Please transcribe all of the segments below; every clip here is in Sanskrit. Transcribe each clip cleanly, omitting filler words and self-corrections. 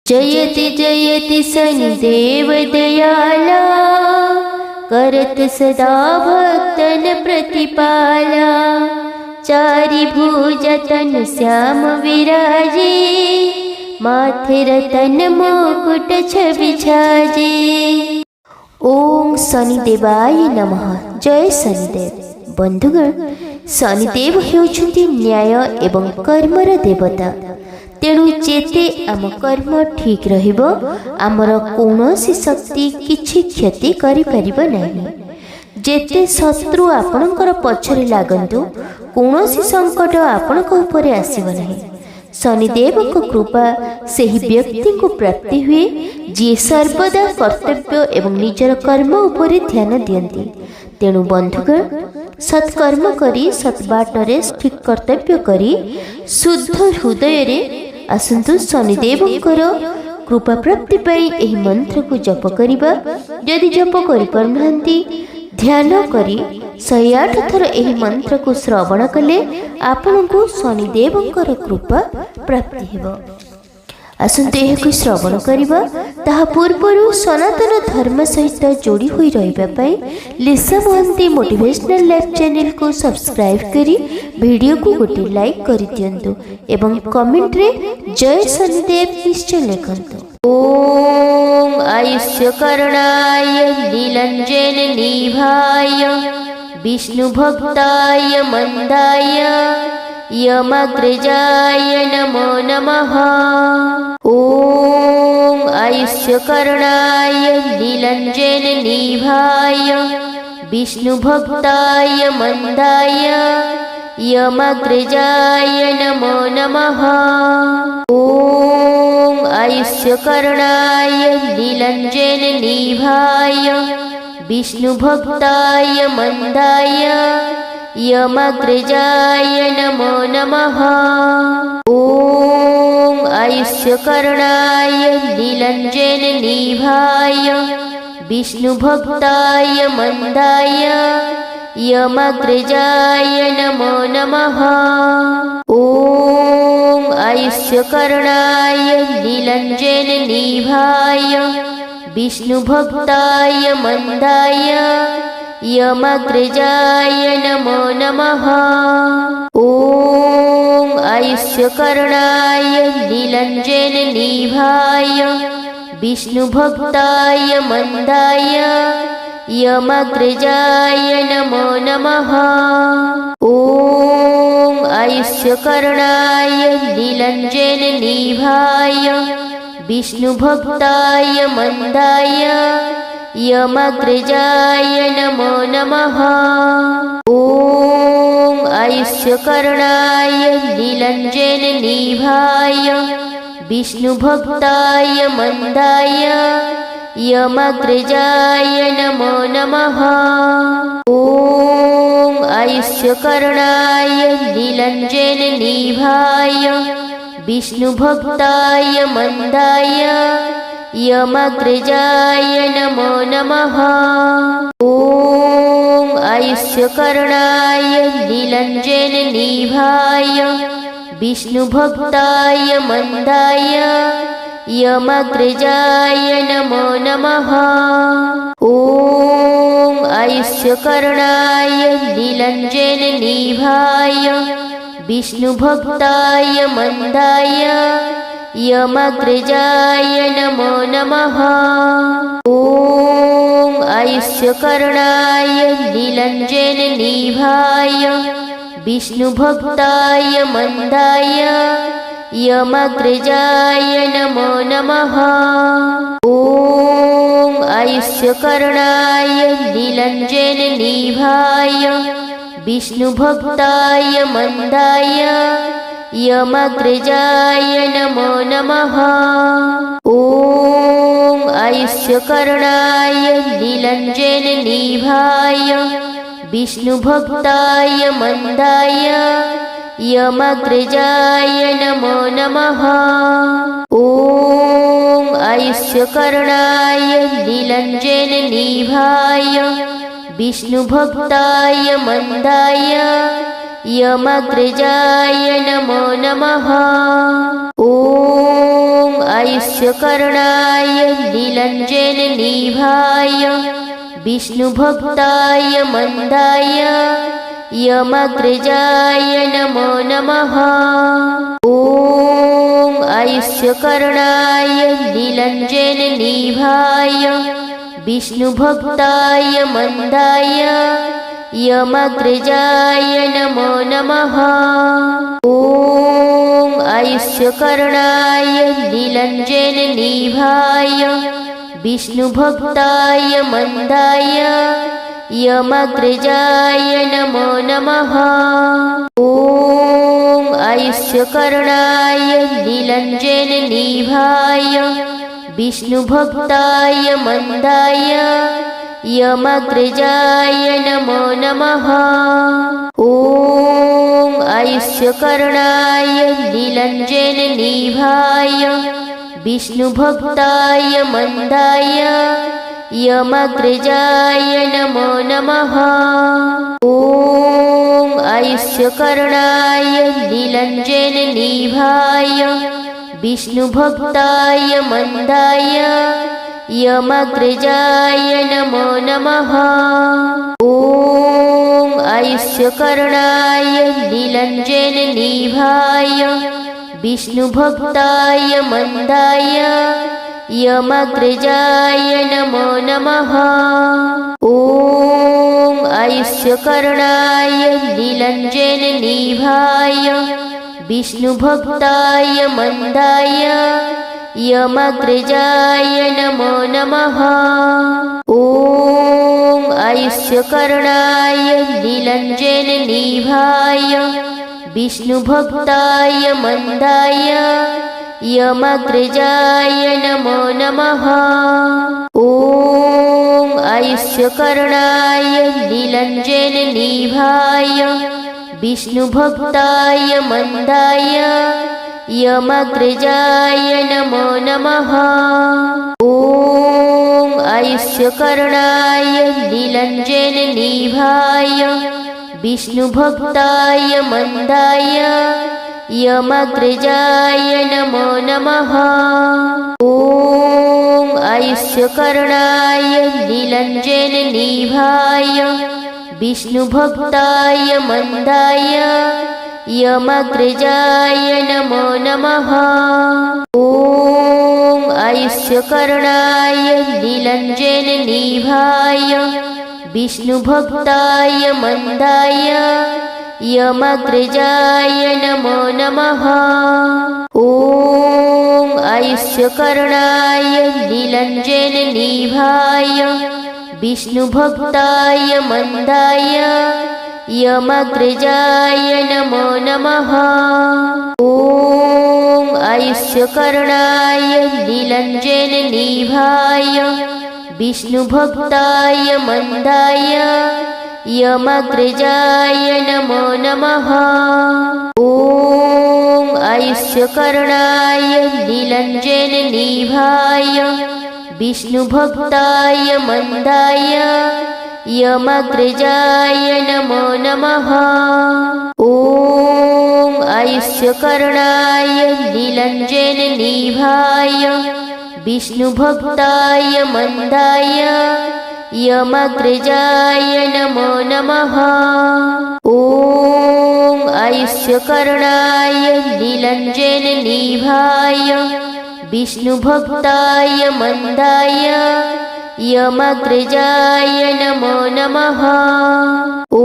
जयति जयति शनिदेव दयाला, करत सदा भक्तन प्रतिपाला। चारि भुजा तनु श्याम विराजे, माथे रतन मुकुट छवि छाजे। ओम शनिदेवाय नमः। जय शनिदेव। बंधुगण, शनिदेव हेउछन्ति न्याय एवं कर्मर देवता। तेणु जेते आम कर्म ठीक रहिबो, आमर कौनसी शक्ति किछि क्षति करि परिबो नाही। जेते शत्रु आपणकर पछरे लागंतु, कौनसी संकट आपणक उपरे आसीबो नाही। शनिदेव को कृपा सेही व्यक्ति को प्राप्ति हुए जी सर्वदा कर्तव्य एवं निजर कर्म उपरे ध्यान दियंती। तेणु बंधुगण, सत्कर्म करी सत्बाटरे ठीक कर्तव्य करी शुद्ध हृदय रे आसंतु शनिदेवंकर कृपा प्राप्ति पाई एही मंत्र को जप करिबा। यदि जप करि परनांती, ध्यान करी 108 थर एही मंत्र को श्रवण कले आपनको शनिदेवंकर कृपा प्राप्ति हेबो। आसंतु एही श्रवण करिबा। ताहा पूर्वरु सनातन धर्म सहित जोड़ी हुई रहिबा पाई लिसा मोहंती मोटिवेशनल लाइफ चैनल को सब्सक्राइब करी वीडियो को गोटे लाइक करि दियंतु एवं कमेंट रे जय शनिदेव निश्चय लिखंतु। ओम आयुष्य करणाय नीलंजन निभाय विष्णु भक्ताय मंदाय यमग्रजाय नमो नमः। ओम आयुष्य करणाय नीलंजन निभाय विष्णु भक्ताय मंदाय यमग्रजाय नमो नमः। ओम आयुष्य करणाय नीलंजन निभाय विष्णु भक्ताय मंदाय यमग्रजाय नमो नमः। ओम आयुष्य करणाय नीलंजन निभाय विष्णु भक्ताय मंदाय यमग्रजाय नमो नमः। ओम आयुष्य करणाय नीलंजन निभाय विष्णु भक्ताय मंदाय यमग्रजाय नमो नमः। ओम आयुष्य करणाय नीलंजन निभाय विष्णु भक्ताय मंदाय यमग्रजाय नमो नमः। ओम आयुष्य करणाय नीलंजन निभाय विष्णु भक्ताय मंदाय यमग्रजाय नमो नमः। ओम आयुष्य करणाय नीलंजन निभाय विष्णु भक्ताय मंदाय यमग्रजाय नमो नमः। ओम आयुष्य करणाय नीलंजन निभाय विष्णु भक्ताय मंदाय यमग्रजाय नमो नमः। ओम आयुष्य करणाय नीलंजन निभाय विष्णु भक्ताय मंदाय यमग्रजाय नमो नमः। ओम आयुष्य करणाय नीलंजन निभाय विष्णु भक्ताय मंदाय यमग्रजाय नमो नमः। ओम आयुष्य करणाय नीलंजन निभाय विष्णु भक्ताय मंदाय यमग्रजाय नमो नमः। ओम आयुष्य करणाय नीलंजन निभाय विष्णु भक्ताय मंदाय यमग्रजाय नमो नमः। ओम आयुष्य करणाय नीलंजन निभाय विष्णु भक्ताय मंदाय यमग्रजाय नमो नमः। ओम आयुष्य करणाय नीलंजन निभाय विष्णु भक्ताय मंदाय यमग्रजाय नमो नमः। ओम आयुष्यकरणाय नीलञ्जननिभाय विष्णुभक्ताय मन्दाय यमग्रजाय नमो नमः। ॐ आयुष्यकरणाय नीलञ्जननिभाय विष्णुभक्ताय मन्दाय यमग्रजाय नमो नमः। ॐ आयुष्यकरणाय नीलञ्जननिभाय विष्णुभक्ताय मन्दाय यमग्रजाय नमो नमः। ॐ आयुष्यकरणाय नीलञ्जननिभाय विष्णुभक्ताय मन्दाय यमग्रजाय नमो नमः। ॐ आयुष्यकरणाय नीलञ्जननिभाय विष्णुभक्ताय मन्दाय यमग्रजाय नमो नमः। ॐ आयुष्यकरणाय नीलञ्जननिभाय विष्णुभक्ताय मन्दाय यमग्रजाय नमो नमः। ॐ आयुष्यकरणाय नीलञ्जननिभाय विष्णुभक्ताय मन्दाय यमग्रजाय नमो नमः। ॐ आयुष्यकरणाय नीलञ्जननिभाय विष्णुभक्ताय मन्दाय यमग्रजाय नमो नमः। ॐ आयुष्यकरणाय नीलञ्जननिभाय विष्णुभक्ताय मन्दाय यमग्रजाय नमो नमः। ॐ आयुष्यकरणाय नीलञ्जननिभाय विष्णुभक्ताय मन्दाय यमग्रजाय नमो नमः। ॐ आयुष्यकरणाय नीलञ्जननिभाय विष्णुभक्ताय मन्दाय यमग्रजाय नमो नमः। ॐ आयुष्यकरणाय नीलञ्जननिभाय विष्णुभक्ताय मन्दाय यमग्रजाय नमो नमः। ॐ आयुष्यकरणाय नीलञ्जननिभाय विष्णुभक्ताय मन्दाय यमग्रजाय नमो नमः। ॐ आयुष्यकरणाय नीलञ्जननिभाय विष्णुभक्ताय मन्दाय यमग्रजाय नमो नमः। ॐ आयुष्यकरणाय नीलञ्जननिभाय विष्णुभक्ताय मन्दाय यमग्रजाय नमो नमः। ॐ आयुष्यकरणाय नीलञ्जननिभाय विष्णुभक्ताय मन्दाय यमग्रजाय नमो नमः। ॐ आयुष्यकरणाय नीलञ्जननिभाय विष्णुभक्ताय मन्दाय यमग्रजाय नमो नमः। ॐ आयुष्यकरणाय नीलञ्जननिभाय विष्णुभक्ताय मन्दाय यमग्रजाय नमो नमः। ॐ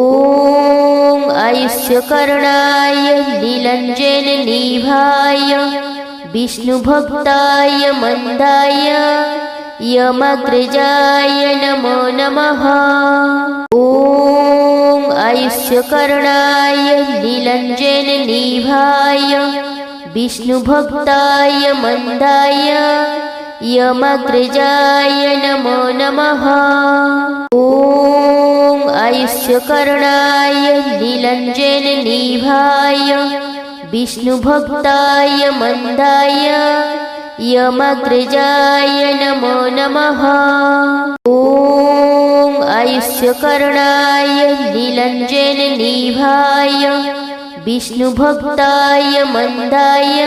आयुष्यकरणाय नीलञ्जननिभाय विष्णुभक्ताय मन्दाय यमग्रजाय नमो नमः। ॐ आयुष्यकरणाय नीलञ्जननिभाय विष्णुभक्ताय मन्दाय यमग्रजाय नमो नमः। ॐ आयुष्यकरणाय नीलञ्जननिभाय विष्णुभक्ताय मन्दाय यमग्रजाय नमो नमः। ॐ आयुष्यकरणाय नीलञ्जननिभाय विष्णुभक्ताय मन्दाय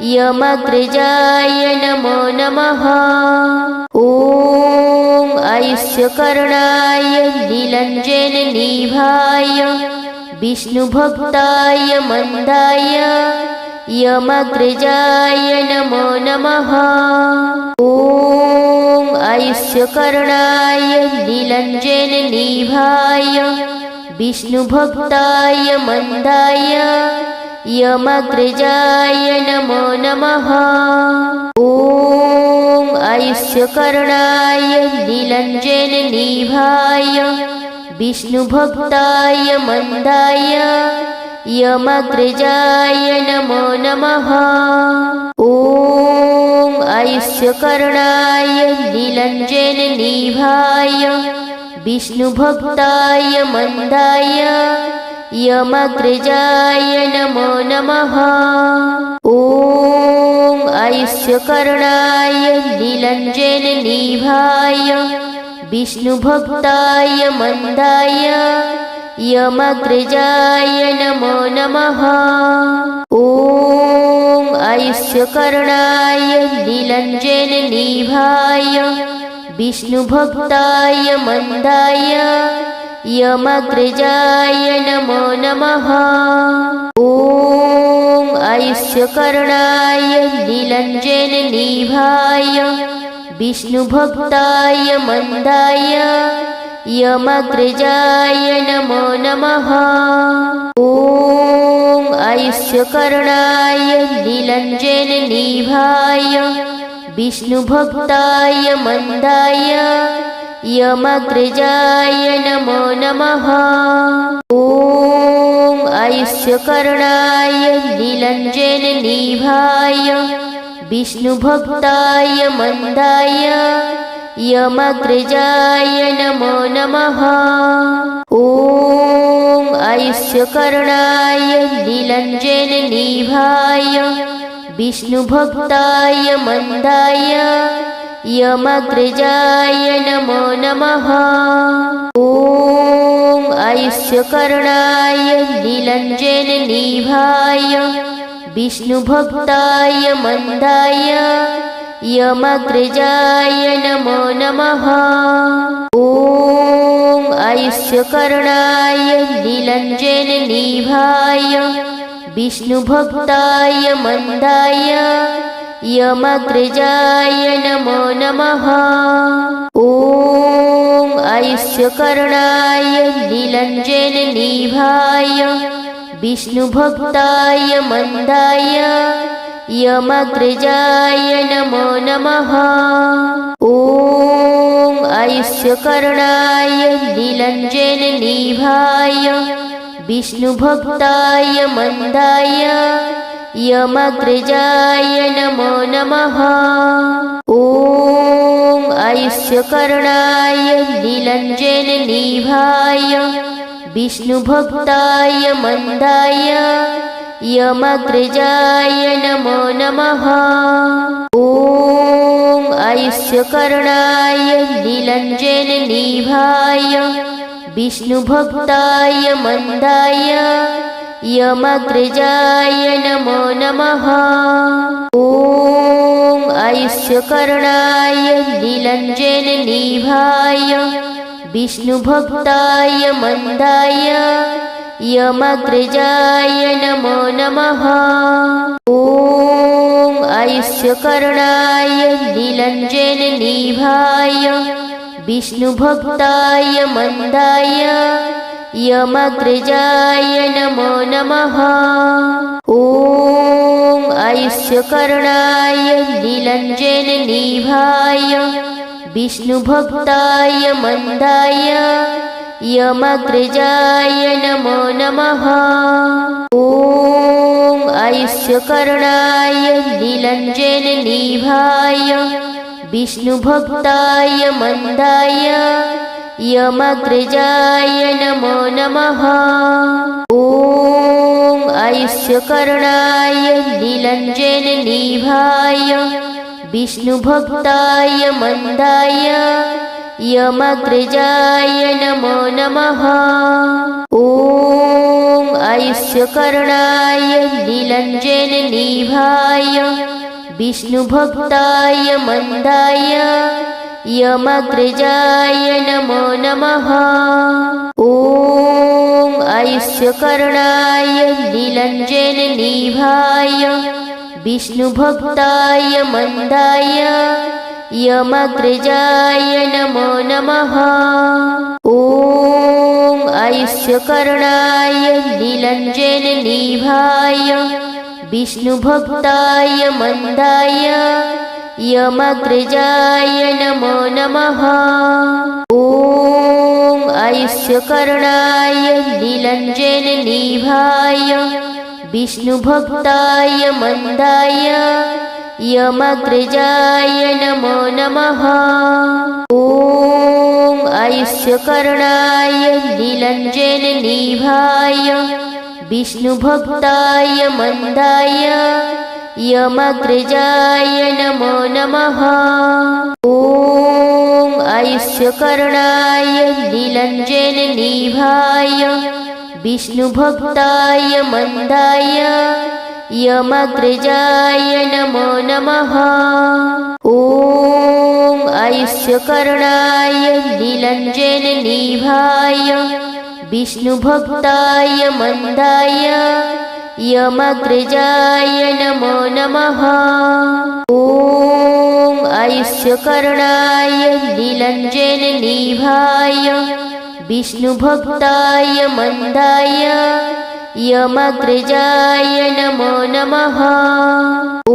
यमग्रजाय नमो नमः। ॐ आयुष्यकरणाय नीलाञ्जननिभाय विष्णुभक्ताय मन्दाय यमग्रजाय नमो नमः। ॐ आयुष्यकरणाय नीलाञ्जननिभाय विष्णुभक्ताय मन्दाय यमग्रजाय नमो नमः। ॐ आयुष्यकरणाय नीलाञ्जननिभाय विष्णुभक्ताय मन्दाय यमग्रजाय नमो नमः। ॐ आयुष्यकरणाय नीलाञ्जननिभाय विष्णुभक्ताय मन्दाय यमग्रजाय नमो नमः। ॐ आयुष्यकरणाय नीलाञ्जननिभाय विष्णुभक्ताय मन्दाय यमग्रजाय नमो नमः। ॐ आयुष्यकरणाय नीलाञ्जननिभाय विष्णुभक्ताय मन्दाय यमग्रजाय नमो नमः। ॐ आयुष्यकरणाय नीलाञ्जननिभाय विष्णुभक्ताय मन्दाय यमग्रजाय नमो नमः। ॐ आयुष्यकरणाय नीलाञ्जननिभाय विष्णुभक्ताय मन्दाय यमग्रजाय नमो नमः। ॐ आयुष्यकरणाय नीलाञ्जननिभाय विष्णुभक्ताय मन्दाय यमग्रजाय नमो नमः। ॐ आयुष्यकरणाय नीलाञ्जननिभाय विष्णुभक्ताय मन्दाय यमग्रजाय नमो नमः। ॐ आयुष्यकरणाय नीलाञ्जननिभाय विष्णुभक्ताय मन्दाय यमग्रजाय नमो नमः। ॐ आयुष्यकरणाय नीलाञ्जननिभाय विष्णुभक्ताय मन्दाय यमग्रजाय नमो नमः। ॐ आयुष्यकरणाय नीलाञ्जननिभाय विष्णुभक्ताय मन्दाय यमग्रजाय नमो नमः। ॐ आयुष्यकरणाय नीलाञ्जननिभाय विष्णुभक्ताय मन्दाय यमग्रजाय नमो नमः। ॐ आयुष्यकरणाय नीलाञ्जननिभाय विष्णुभक्ताय मन्दाय यमग्रजाय नमो नमः। ॐ आयुष्यकरणाय नीलाञ्जननिभाय विष्णुभक्ताय मन्दाय यमग्रजाय नमो नमः। ॐ आयुष्यकरणाय नीलाञ्जननिभाय विष्णुभक्ताय मन्दाय यमग्रजाय नमो नमः। ॐ आयुष्यकरणाय नीलाञ्जननिभाय विष्णुभक्ताय मन्दाय यमग्रजाय नमो नमः। ॐ आयुष्यकरणाय नीलाञ्जननिभाय विष्णुभक्ताय मन्दाय यमग्रजाय नमो नमः। ॐ आयुष्यकरणाय नीलाञ्जननिभाय विष्णुभक्ताय मन्दाय यमग्रजाय नमो नमः। ॐ आयुष्यकरणाय नीलाञ्जननिभाय विष्णुभक्ताय मन्दाय यमग्रजाय नमो नमः। ॐ आयुष्यकरणाय नीलञ्जननिभाय विष्णुभक्ताय मन्दाय यमग्रजाय नमो नमः। ॐ आयुष्यकरणाय नीलञ्जननिभाय विष्णुभक्ताय मन्दाय यमग्रजाय नमो नमः। ॐ आयुष्यकरणाय नीलञ्जननिभाय विष्णुभक्ताय मन्दाय यमग्रजाय नमो नमः। ॐ आयुष्यकरणाय नीलञ्जननिभाय विष्णुभक्ताय मन्दाय यमग्रजाय नमो नमः। ॐ आयुष्यकरणाय नीलञ्जननिभाय विष्णुभक्ताय मन्दाय यमग्रजाय नमो नमः। ॐ आयुष्यकरणाय नीलञ्जननिभाय विष्णुभक्ताय मन्दाय यमग्रजाय नमो नमः। ॐ आयुष्यकरणाय नीलञ्जननिभाय विष्णुभक्ताय मन्दाय यमग्रजाय नमो नमः। ॐ आयुष्यकरणाय नीलञ्जननिभाय विष्णुभक्ताय मन्दाय यमग्रजाय नमो नमः। ॐ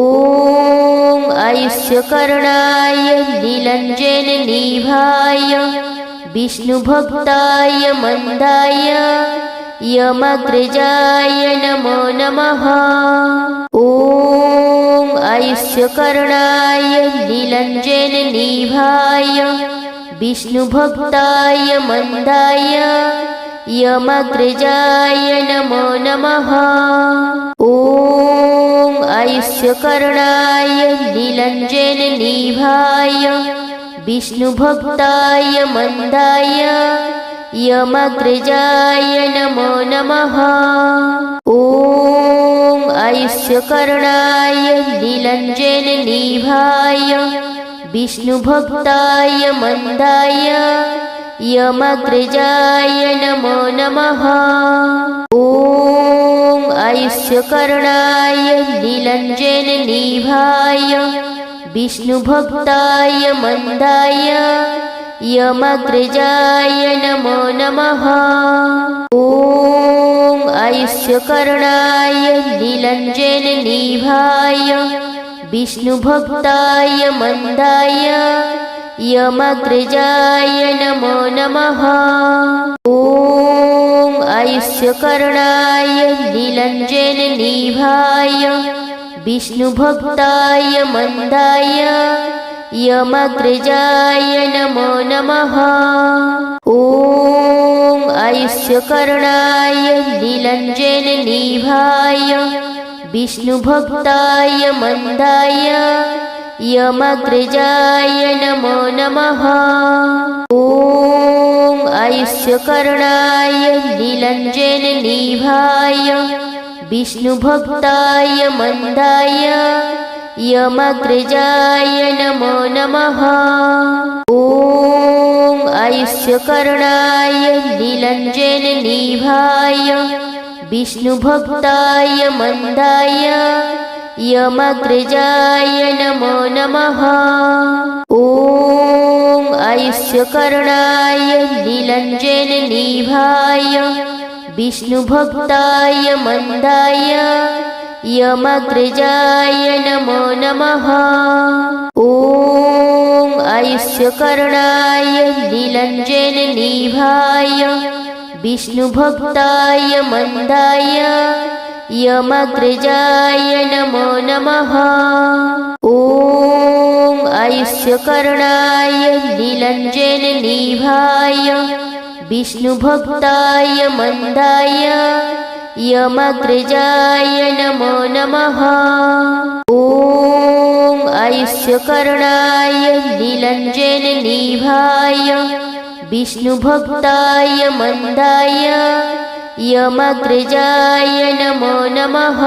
आयुष्यकरणाय नीलञ्जननिभाय विष्णुभक्ताय मन्दाय यमग्रजाय नमो नमः। ॐ आयुष्यकरणाय नीलञ्जननिभाय विष्णुभक्ताय मन्दाय यमग्रजाय नमो नमः। ॐ आयुष्यकरणाय नीलञ्जननिभाय विष्णुभक्ताय मन्दाय यमग्रजाय नमो नमः। ॐ आयुष्यकरणाय नीलञ्जननिभाय विष्णुभक्ताय मन्दाय यमग्रजाय नमो नमः। ॐ आयुष्यकरणाय नीलञ्जननिभाय विष्णुभक्ताय मन्दाय यमग्रजाय नमो नमः। ॐ आयुष्यकरणाय नीलञ्जननिभाय विष्णुभक्ताय मन्दाय यमग्रजाय नमो नमः। ॐ आयुष्यकरणाय नीलञ्जननिभाय विष्णुभक्ताय मन्दाय यमग्रजाय नमो नमः। ॐ आयुष्यकरणाय नीलञ्जननिभाय विष्णुभक्ताय मन्दाय यमग्रजाय नमो नमः। ॐ आयुष्यकरणाय नीलञ्जननिभाय विष्णुभक्ताय मन्दाय यमग्रजाय नमो नमः। ॐ आयुष्यकरणाय नीलञ्जननिभाय विष्णुभक्ताय मन्दाय यमग्रजाय नमो नमः। ॐ आयुष्यकरणाय नीलञ्जननिभाय विष्णुभक्ताय मन्दाय यमग्रजाय नमो नमः। ॐ आयुष्यकरणाय नीलञ्जननिभाय विष्णुभक्ताय मन्दाय यमग्रजाय नमो नमः। ॐ आयुष्यकरणाय नीलञ्जननिभाय विष्णुभक्ताय मन्दाय यमग्रजाय नमो नमः। ॐ आयुष्यकरणाय नीलञ्जननिभाय विष्णुभक्ताय मन्दाय यमग्रजाय नमो नमः।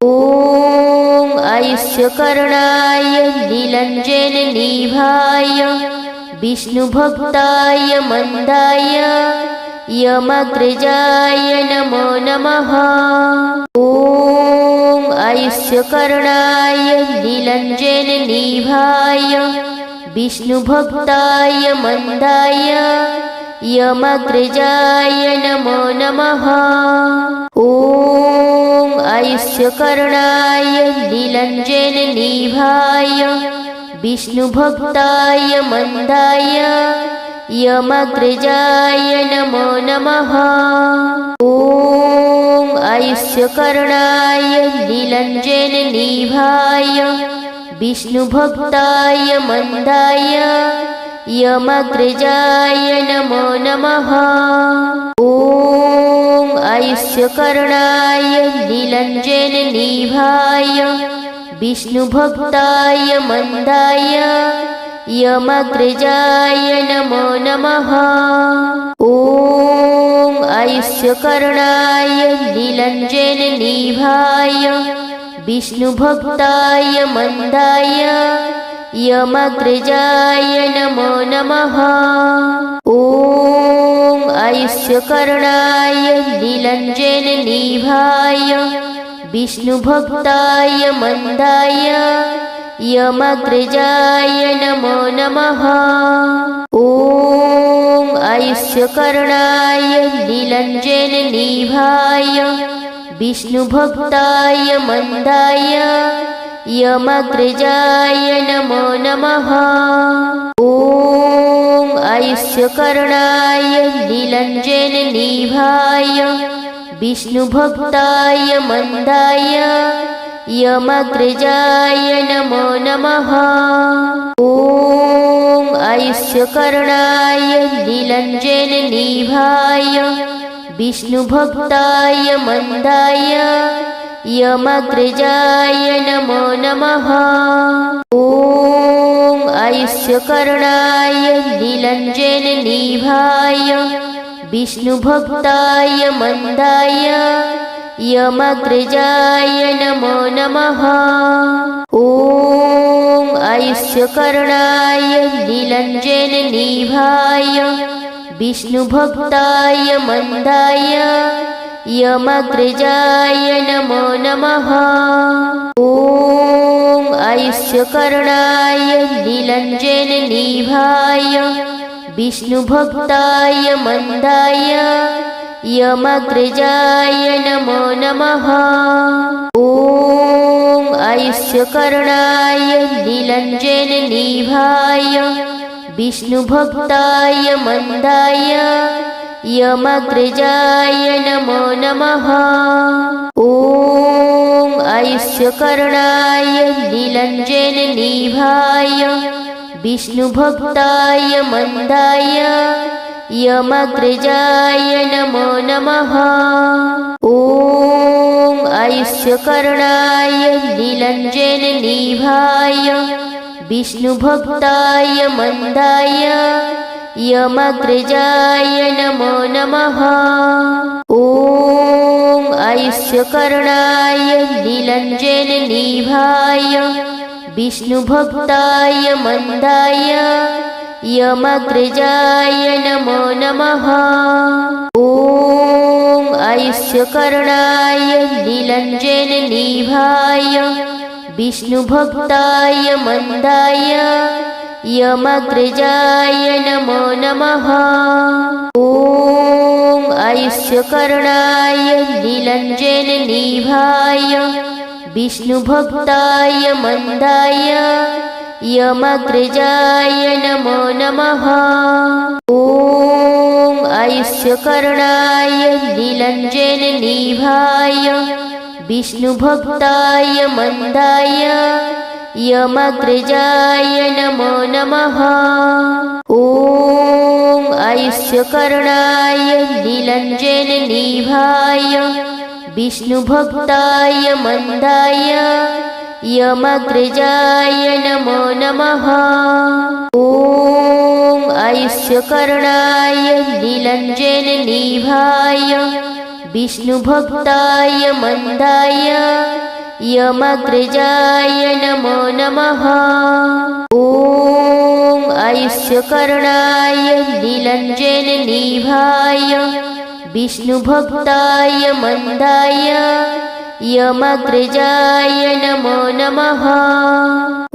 ॐ आयुष्यकरणाय नीलाञ्जननिभाय विष्णुभक्ताय मन्दाय यमग्रजाय नमो नमः। ॐ आयुष्यकरणाय नीलाञ्जननिभाय विष्णुभक्ताय मन्दाय यमग्रजाय नमो नमः। ॐ आयुष्यकरणाय नीलाञ्जननिभाय विष्णुभक्ताय मन्दाय यमग्रजाय नमो नमः। ॐ आयुष्यकरणाय नीलाञ्जननिभाय विष्णुभक्ताय मन्दाय यमग्रजाय नमो नमः। ॐ आयुष्यकरणाय नीलाञ्जननिभाय विष्णुभक्ताय मन्दाय यमग्रजाय नमो नमः। ॐ आयुष्यकरणाय नीलाञ्जननिभाय विष्णुभक्ताय मन्दाय यमग्रजाय नमो नमः। ॐ आयुष्यकरणाय नीलाञ्जननिभाय विष्णुभक्ताय मन्दाय यमग्रजाय नमो नमः। ॐ आयुष्यकरणाय नीलाञ्जननिभाय विष्णुभक्ताय मन्दाय यमग्रजाय नमो नमः। ॐ आयुष्यकरणाय नीलाञ्जननिभाय विष्णुभक्ताय मन्दाय यमग्रजाय नमो नमः। ॐ आयुष्यकरणाय नीलाञ्जननिभाय विष्णुभक्ताय मन्दाय यमग्रजाय नमो नमः। ॐ आयुष्यकरणाय नीलाञ्जननिभाय विष्णुभक्ताय मन्दाय यमग्रजाय नमो नमः। ॐ आयुष्यकरणाय नीलाञ्जननिभाय विष्णुभक्ताय मन्दाय यमग्रजाय नमो नमः। ॐ आयुष्यकरणाय नीलाञ्जननिभाय विष्णुभक्ताय मन्दाय यमग्रजाय नमो नमः। ॐ आयुष्यकरणाय नीलाञ्जननिभाय विष्णुभक्ताय मन्दाय यमग्रजाय नमो नमः। ॐ आयुष्यकरणाय नीलाञ्जननिभाय विष्णुभक्ताय मन्दाय यमग्रजाय नमो नमः। ॐ आयुष्यकरणाय नीलाञ्जननिभाय विष्णुभक्ताय मन्दाय यमग्रजाय नमो नमः। ॐ आयुष्यकरणाय नीलाञ्जननिभाय विष्णुभक्ताय मन्दाय यमग्रजाय नमो नमः। ॐ आयुष्यकरणाय नीलाञ्जननिभाय विष्णुभक्ताय मन्दाय यमग्रजाय नमो नमः। ॐ आयुष्यकरणाय नीलाञ्जननिभाय विष्णुभक्ताय मन्दाय यमग्रजाय नमो नमः। ॐ आयुष्यकरणाय नीलाञ्जननिभाय विष्णुभक्ताय मन्दाय यमग्रजाय नमो नमः। ॐ आयुष्यकरणाय नीलाञ्जननिभाय विष्णुभक्ताय मन्दाय यमग्रजाय नमो नमः। ॐ आयुष्य आयुष्यकरणाय नीलञ्जननिभाय विष्णुभक्ताय मन्दाय यमग्रजाय नमो नमः। ॐ आयुष्यकरणाय नीलञ्जननिभाय विष्णुभक्ताय मन्दाय यमग्रजाय नमो नमः।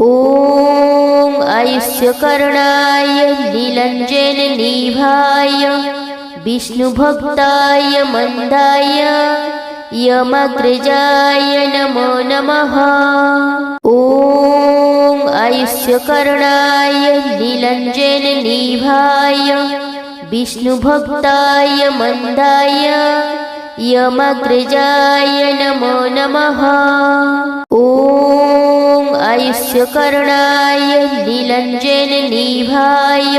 ॐ आयुष्यकरणाय नीलञ्जननिभाय विष्णुभक्ताय मन्दाय यमग्रजाय नमो नमः। ॐ आयुष्यकरणाय नीलञ्जननिभाय विष्णुभक्ताय मन्दाय यमग्रजाय नमो नमः। ॐ आयुष्यकरणाय नीलञ्जननिभाय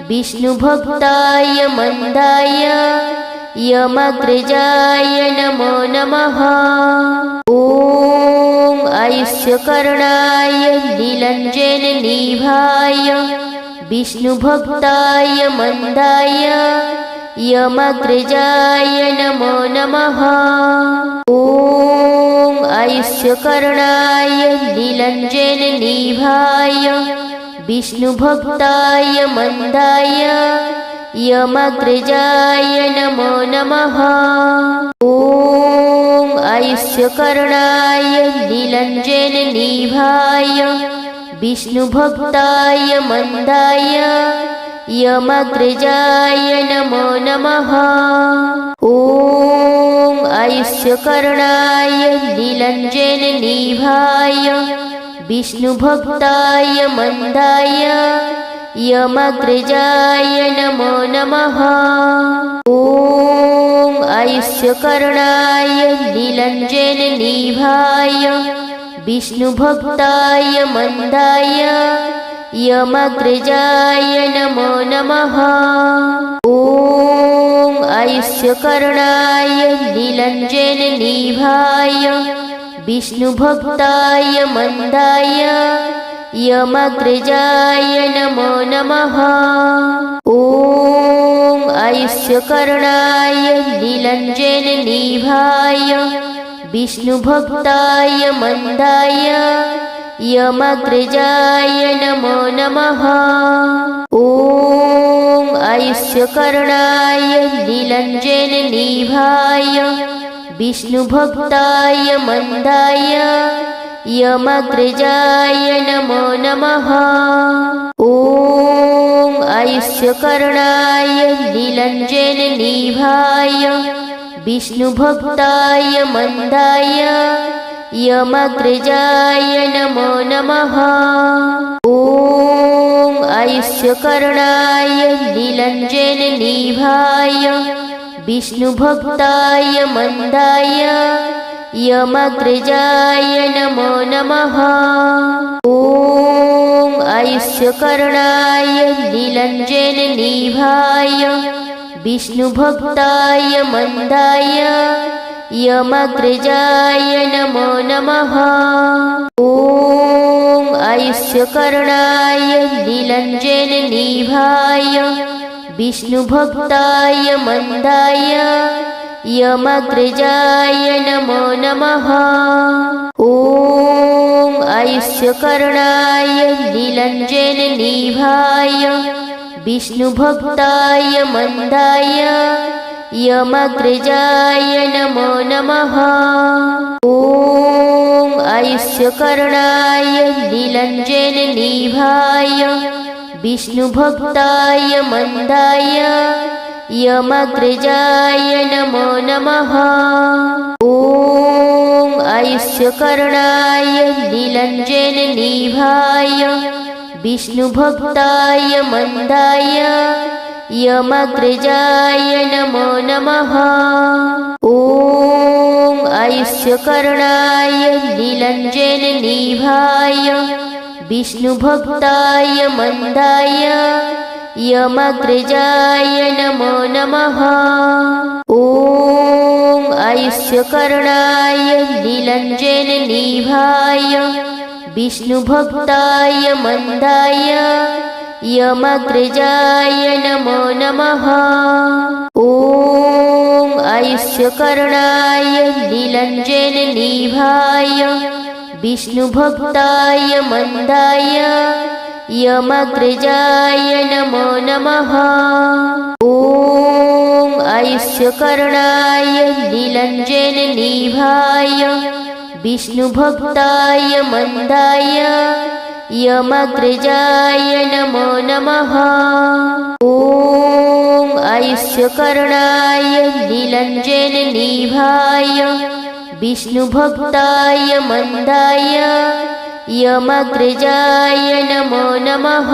विष्णुभक्ताय मन्दाय यमग्रजाय नमो नमः। ॐ आयुष्यकरणाय नीलञ्जननिभाय विष्णुभक्ताय मन्दाय यमग्रजाय नमो नमः। ॐ आयुष्यकरणाय नीलञ्जननिभाय विष्णुभक्ताय मन्दाय यमग्रजाय नमो नमः। ॐ आयुष्यकरणाय नीलञ्जननिभाय विष्णुभक्ताय मन्दाय यमग्रजाय नमो नमः। ॐ आयुष्यकरणाय नीलञ्जननिभाय विष्णुभक्ताय मन्दाय यमग्रजाय नमो नमः। ॐ आयुष्यकरणाय नीलञ्जननिभाय विष्णुभक्ताय मन्दाय यमग्रजाय नमो नमः। ॐ आयुष्यकरणाय नीलञ्जननिभाय विष्णुभक्ताय मन्दाय यमग्रजाय नमो नमः। ॐ आयुष्यकरणाय नीलञ्जननिभाय विष्णुभक्ताय मन्दाय यमग्रजाय नमो नमः। ॐ आयुष्यकरणाय नीलञ्जननिभाय विष्णुभक्ताय मन्दाय यमग्रजाय नमो नमः। ॐ आयुष्यकरणाय नीलञ्जननिभाय विष्णुभक्ताय मन्दाय यमग्रजाय नमो नमः। ॐ आयुष्यकरणाय नीलञ्जननिभाय विष्णुभक्ताय मन्दाय यमग्रजाय नमो नमः। ॐ आयुष्यकरणाय नीलञ्जननिभाय विष्णुभक्ताय मन्दाय यमग्रजाय नमो नमः। ॐ आयुष्यकरणाय नीलञ्जननिभाय विष्णुभक्ताय मन्दाय यमग्रजाय नमो नमः। ॐ आयुष्यकरणाय नीलञ्जननिभाय विष्णुभक्ताय मन्दाय यमग्रजाय नमो नमः। ॐ आयुष्यकरणाय नीलञ्जननिभाय विष्णुभक्ताय मन्दाय यमग्रजाय नमो नमः। ॐ आयुष्यकरणाय नीलञ्जननिभाय विष्णुभक्ताय मन्दाय यमग्रजाय नमो नमः। ॐ आयुष्यकरणाय नीलञ्जननिभाय विष्णुभक्ताय मन्दाय यमग्रजाय नमो नमः। ॐ आयुष्यकरणाय नीलञ्जननिभाय विष्णुभक्ताय मन्दाय यमग्रजाय नमो नमः। ॐ आयुष्यकरणाय नीलाञ्जननिभाय विष्णुभक्ताय मन्दाय यमग्रजाय नमो नमः। ॐ आयुष्यकरणाय नीलाञ्जननिभाय विष्णुभक्ताय मन्दाय यमग्रजाय नमो नमः। ॐ आयुष्यकरणाय नीलाञ्जननिभाय विष्णुभक्ताय मन्दाय यमग्रजाय नमो नमः।